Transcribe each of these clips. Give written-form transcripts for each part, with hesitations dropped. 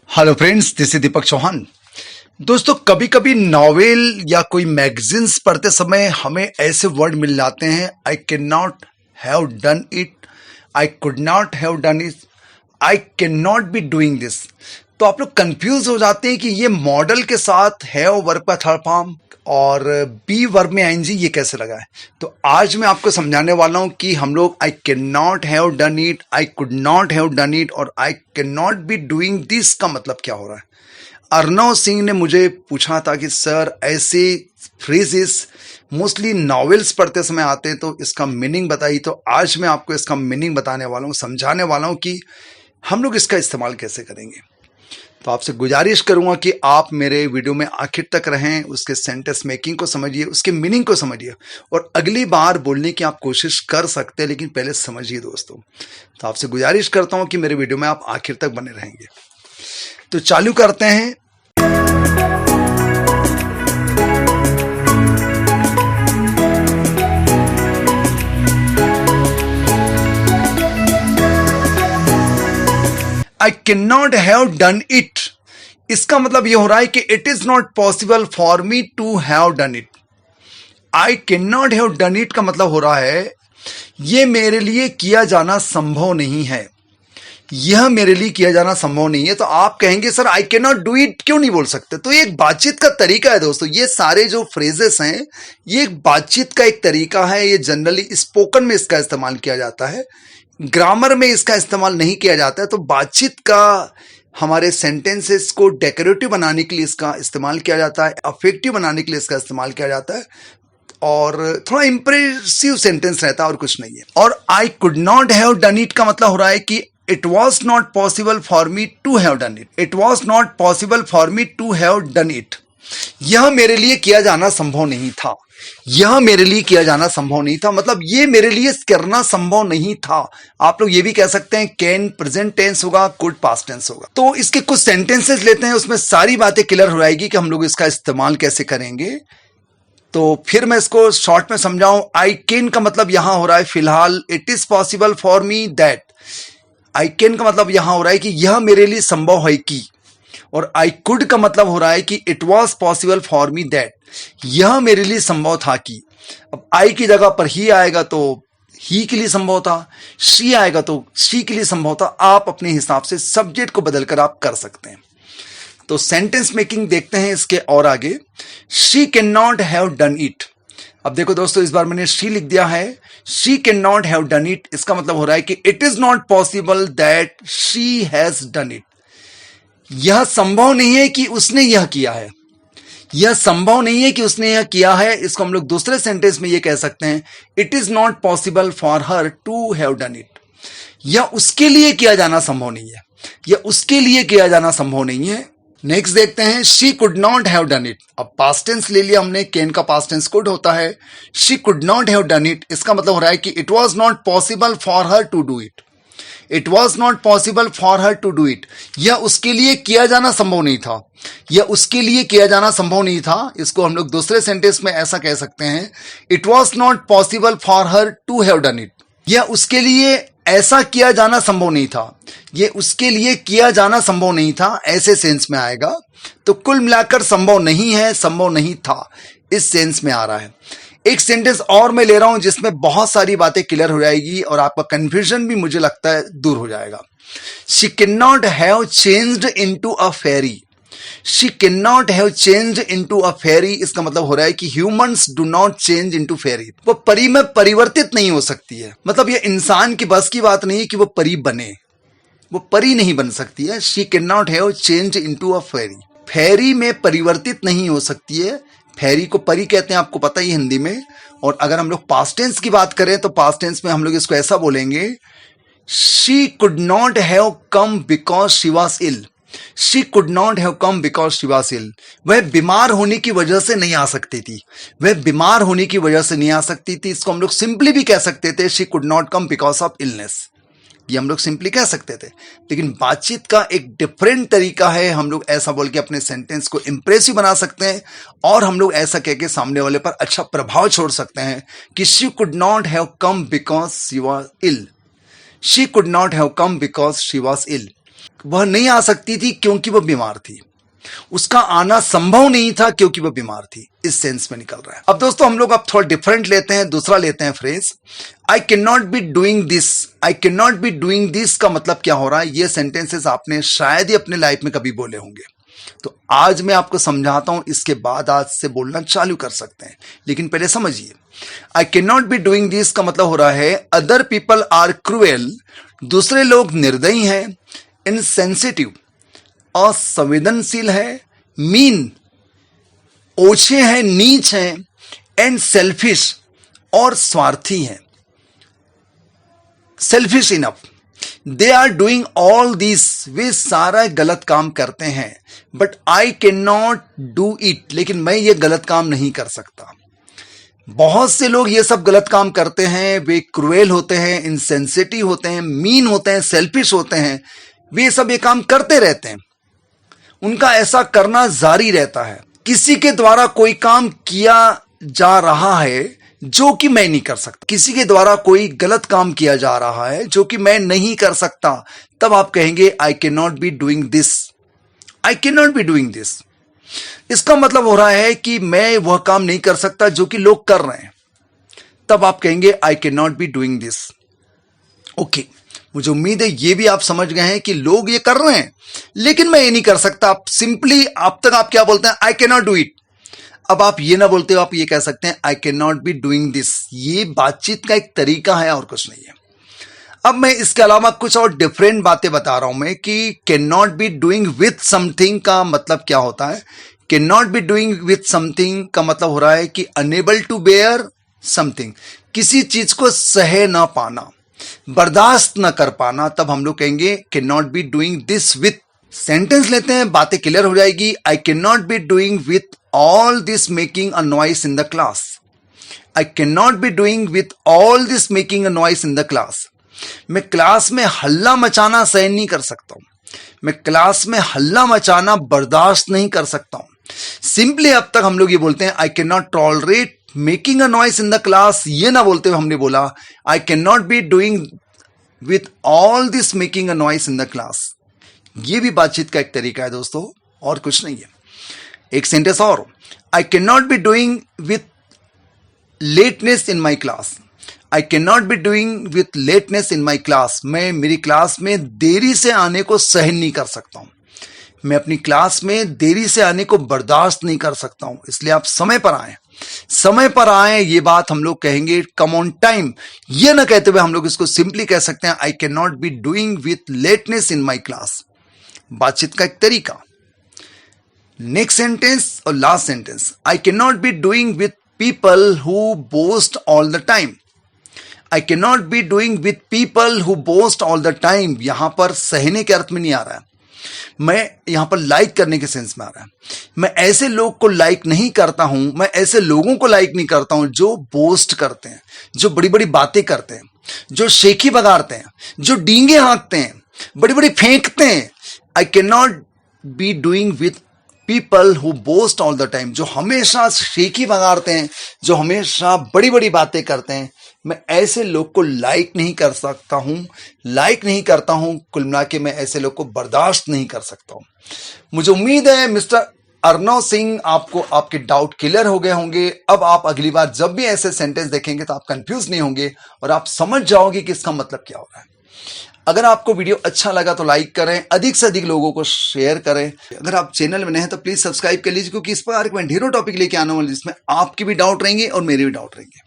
Hello friends, this is दीपक चौहान। दोस्तों, कभी कभी नॉवेल या कोई मैगजीन्स पढ़ते समय हमें ऐसे वर्ड मिल जाते हैं, I can not have done it, I could not have done it, I can not be doing this. तो आप लोग कंफ्यूज हो जाते हैं कि ये मॉडल के साथ हैव वर्ब का थर्ड फॉर्म और बी वर्ब में आईएनजी ये कैसे लगा है। तो आज मैं आपको समझाने वाला हूं कि हम लोग I can not have done it, I could not have done it और I can not be doing this का मतलब क्या हो रहा है। अर्नव सिंह ने मुझे पूछा था कि सर ऐसे फ्रेजेस मोस्टली नॉवेल्स पढ़ते समय आते हैं, तो इसका मीनिंग बताइए। तो आज मैं आपको इसका मीनिंग बताने वाला हूँ, समझाने वाला हूँ कि हम लोग इसका इस्तेमाल कैसे करेंगे। तो आपसे गुजारिश करूंगा कि आप मेरे वीडियो में आखिर तक रहें, उसके सेंटेंस मेकिंग को समझिए, उसके मीनिंग को समझिए और अगली बार बोलने की आप कोशिश कर सकते हैं, लेकिन पहले समझिए दोस्तों। तो आपसे गुजारिश करता हूं कि मेरे वीडियो में आप आखिर तक बने रहेंगे। तो चालू करते हैं। I can not have done it, इसका मतलब यह हो रहा है कि it is not possible for me to have done it. I can not have done it का मतलब हो रहा है यह मेरे लिए किया जाना संभव नहीं है, यह मेरे लिए किया जाना संभव नहीं है। तो आप कहेंगे sir I can not do it क्यों नहीं बोल सकते। तो ये एक बातचीत का तरीका है दोस्तों। ये सारे जो फ्रेजेस हैं ये एक बातचीत का एक तरीका है। ये जनरली स्पोकन में इसका इस्तेमाल किया जाता है, ग्रामर में इसका इस्तेमाल नहीं किया जाता है। तो बातचीत का हमारे सेंटेंसेस को डेकोरेटिव बनाने के लिए इसका इस्तेमाल किया जाता है, अफेक्टिव बनाने के लिए इसका इस्तेमाल किया जाता है और थोड़ा इंप्रेसिव सेंटेंस रहता है और कुछ नहीं है। और I could not have done it का मतलब हो रहा है कि it was not possible for me to have done it, it was not possible for me to have done it. यह मेरे लिए किया जाना संभव नहीं था, यह मेरे लिए किया जाना संभव नहीं था, मतलब ये मेरे लिए करना संभव नहीं था। आप लोग ये भी कह सकते हैं कैन प्रेजेंट टेंस होगा, कुड पास्ट टेंस होगा। तो इसके कुछ सेंटेंसेस लेते हैं, उसमें सारी बातें क्लियर हो जाएगी कि हम लोग इसका इस्तेमाल कैसे करेंगे। तो फिर मैं इसको शॉर्ट में समझाऊं। आई कैन का मतलब यहां हो रहा है फिलहाल it is possible for me that. I can का मतलब यहां हो रहा है कि यह मेरे लिए संभव है कि, और आई कुड का मतलब हो रहा है कि it was possible for me that, यह मेरे लिए संभव था कि। अब आई की जगह पर ही आएगा तो ही के लिए संभव था, शी आएगा तो शी के लिए संभव था। आप अपने हिसाब से सब्जेक्ट को बदलकर आप कर सकते हैं। तो सेंटेंस मेकिंग देखते हैं इसके और आगे। She can not have done it. अब देखो दोस्तों, इस बार मैंने शी लिख दिया है, she can not have done it. इसका मतलब हो रहा है कि it is not possible that she has done it. यह संभव नहीं है कि उसने यह किया है, यह संभव नहीं है कि उसने यह किया है। इसको हम लोग दूसरे सेंटेंस में यह कह सकते हैं, it is not possible for her to have done it. यह उसके लिए किया जाना संभव नहीं है, यह उसके लिए किया जाना संभव नहीं है। नेक्स्ट देखते हैं, she could not have done it. अब पास्ट टेंस ले लिया हमने, कैन का पास्ट टेंस कुड होता है। She could not have done it, इसका मतलब हो रहा है कि it was not possible for her to do it, it was not possible for her to do it. यह उसके लिए किया जाना संभव नहीं था, यह उसके लिए किया जाना संभव नहीं था। इसको हम लोग दूसरे सेंटेंस में ऐसा कह सकते हैं, it was not possible for her to have done it. यह उसके लिए ऐसा किया जाना संभव नहीं था, यह उसके लिए किया जाना संभव नहीं था, ऐसे सेंस में आएगा। तो कुल मिलाकर संभव नहीं है, संभव नहीं था, इस सेंस में आ रहा है। एक सेंटेंस और मैं ले रहा हूं जिसमें बहुत सारी बातें क्लियर हो जाएगी और आपका कंफ्यूजन भी मुझे लगता है दूर हो जाएगा। She can not have changed into a fairy. She can not have changed into a fairy, इसका मतलब हो रहा है कि humans do not change into fairy. वो परी में परिवर्तित नहीं हो सकती है, मतलब ये इंसान की बस की बात नहीं है कि वो परी बने, वो परी नहीं बन सकती है। She can not have changed into a fairy, fairy में परिवर्तित नहीं हो सकती है। फेरी को परी कहते हैं, आपको पता ही हिंदी में। और अगर हम लोग पास्ट टेंस की बात करें तो पास्ट टेंस में हम लोग इसको ऐसा बोलेंगे, she could not have come because she was ill. She could not have come because she was ill. वह बीमार होने की वजह से नहीं आ सकती थी, वह बीमार होने की वजह से नहीं आ सकती थी। इसको हम लोग सिंपली भी कह सकते थे, she could not come because of illness. ये हम लोग सिंपली कह सकते थे, लेकिन बातचीत का एक डिफरेंट तरीका है। हम लोग ऐसा बोल के अपने सेंटेंस को इंप्रेसिव बना सकते हैं और हम लोग ऐसा कह के सामने वाले पर अच्छा प्रभाव छोड़ सकते हैं कि she could not have come because she was ill, she could not have come because she was ill. वह नहीं आ सकती थी क्योंकि वह बीमार थी, उसका आना संभव नहीं था क्योंकि वह बीमार थी। इस सेंस में निकल रहा है। अब दोस्तों हम लोग अब थोड़ा डिफरेंट लेते हैं, दूसरा लेते हैं phrase I can not be doing this. I can not be doing this का मतलब क्या हो रहा है? ये सेंटेंसेस आपने शायद ही अपने लाइफ में कभी बोले होंगे, तो आज मैं आपको समझाता हूं, इसके बाद आज से बोलना चालू कर सकते हैं। लेकिन पहले समझिए, आई can not be doing this का मतलब हो रहा है अदर पीपल आर क्रूएल, दूसरे लोग निर्दयी हैं, इनसेंसिटिव असंवेदनशील है, मीन ओछे हैं, नीच हैं, एंड सेल्फिश और स्वार्थी हैं। Selfish enough, they are doing all this, वे सारा गलत काम करते हैं, but I can not do it, लेकिन मैं ये गलत काम नहीं कर सकता। बहुत से लोग ये सब गलत काम करते हैं, वे क्रूएल होते हैं, इनसेंसिटिव होते हैं, मीन होते हैं, सेल्फिश होते हैं, वे सब ये काम करते रहते हैं, उनका ऐसा करना जारी रहता है। किसी के द्वारा कोई काम किया जा रहा है जो कि मैं नहीं कर सकता, किसी के द्वारा कोई गलत काम किया जा रहा है जो कि मैं नहीं कर सकता, तब आप कहेंगे आई can not be doing this. I can not be doing this, इसका मतलब हो रहा है कि मैं वह काम नहीं कर सकता जो कि लोग कर रहे हैं, तब आप कहेंगे आई can not be doing this. Okay, मुझे उम्मीद है ये भी आप समझ गए हैं कि लोग ये कर रहे हैं लेकिन मैं ये नहीं कर सकता। आप सिंपली अब तक आप क्या बोलते हैं? I can not do it. अब आप ये ना बोलते हो, आप ये कह सकते हैं I can not be doing this. ये बातचीत का एक तरीका है और कुछ नहीं है। अब मैं इसके अलावा कुछ और डिफरेंट बातें बता रहा हूं मैं कि can not be doing with something का मतलब क्या होता है। Can not be doing with something का मतलब हो रहा है कि अनेबल टू बेयर समथिंग, किसी चीज को सह ना पाना, बर्दाश्त ना कर पाना, तब हम लोग कहेंगे can not be doing this with. Sentence लेते हैं, बातें क्लियर हो जाएगी। आई can not be doing with all this making a noise in the class. I can not be doing with all this making a noise in the class. मैं class में हल्ला मचाना सहन नहीं कर सकता हूं, मैं क्लास में हल्ला मचाना बर्दाश्त नहीं कर सकता हूं। सिंपली अब तक हम लोग ये बोलते हैं I can not tolerate making a noise in the class. ये ना बोलते हुए हमने बोला आई can not be doing with all this making a noise in the class. ये भी बातचीत का एक तरीका है दोस्तों, और कुछ नहीं है। एक सेंटेंस और, I can not be doing with lateness in my class. I can not be doing with lateness in my class. मैं मेरी क्लास में देरी से आने को सहन नहीं कर सकता हूं, मैं अपनी क्लास में देरी से आने को बर्दाश्त नहीं कर सकता हूं, इसलिए आप समय पर आएं। समय पर आए, ये बात हम लोग कहेंगे कम ऑन टाइम। ये ना कहते हुए हम लोग इसको सिंपली कह सकते हैं I can not be doing with lateness in my class. बातचीत का एक तरीका। नेक्स्ट सेंटेंस और last sentence, I can not be doing with people who boast all the time. I can not be doing with people who boast all the time. यहां पर सहने के अर्थ में नहीं आ रहा है, मैं यहां पर लाइक करने के सेंस में आ रहा है। मैं ऐसे लोग को लाइक नहीं करता हूं, मैं ऐसे लोगों को लाइक नहीं करता हूं जो बोस्ट करते हैं, जो बड़ी बड़ी बातें करते हैं, जो शेखी बगाड़ते हैं, जो डींगे हाँकते हैं, बड़ी बड़ी फेंकते हैं। I can not be doing with people who boast all the time, जो हमेशा शेखी बगाड़ते हैं, जो हमेशा बड़ी बड़ी बातें करते हैं, मैं ऐसे लोग को लाइक नहीं कर सकता हूं, लाइक नहीं करता हूं। कुल मिला के मैं ऐसे लोग को बर्दाश्त नहीं कर सकता हूं। मुझे उम्मीद है मिस्टर अर्नव सिंह आपको आपके डाउट क्लियर हो गए होंगे। अब आप अगली बार जब भी ऐसे सेंटेंस देखेंगे तो आप कंफ्यूज नहीं होंगे और आप समझ जाओगे कि इसका मतलब क्या हो रहा है। अगर आपको वीडियो अच्छा लगा तो लाइक करें, अधिक से अधिक लोगों को शेयर करें। अगर आप चैनल में नए हैं तो प्लीज सब्सक्राइब कर लीजिए, क्योंकि इस प्रकार के मैं ढेरों टॉपिक लेके आने वाले जिसमें आपके भी डाउट रहेंगे और मेरे भी डाउट रहेंगे।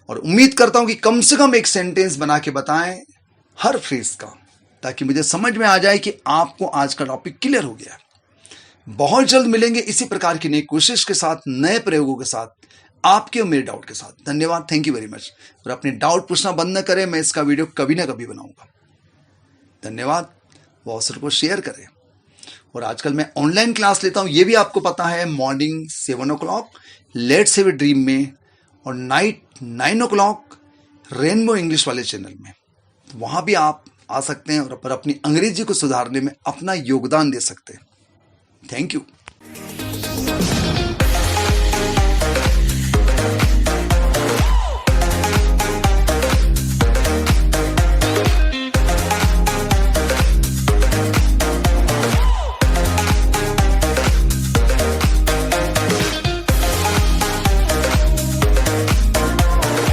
और उम्मीद करता हूं कि कम से कम एक सेंटेंस बना के बताएं हर फ्रेज का, ताकि मुझे समझ में आ जाए कि आपको आज का टॉपिक क्लियर हो गया। बहुत जल्द मिलेंगे इसी प्रकार की नई कोशिश के साथ, नए प्रयोगों के साथ, आपके और मेरे डाउट के साथ। धन्यवाद, थैंक यू वेरी मच। और अपने डाउट पूछना बंद न करें, मैं इसका वीडियो कभी ना कभी बनाऊंगा। धन्यवाद, वो अवसर को शेयर करें। और आजकल मैं ऑनलाइन क्लास लेता हूं, ये भी आपको पता है, morning 7 o'clock let's have a dream में, और नाइट 9 o'clock रेनबो इंग्लिश वाले चैनल में। तो वहां भी आप आ सकते हैं और अपनी अंग्रेजी को सुधारने में अपना योगदान दे सकते हैं। Thank you.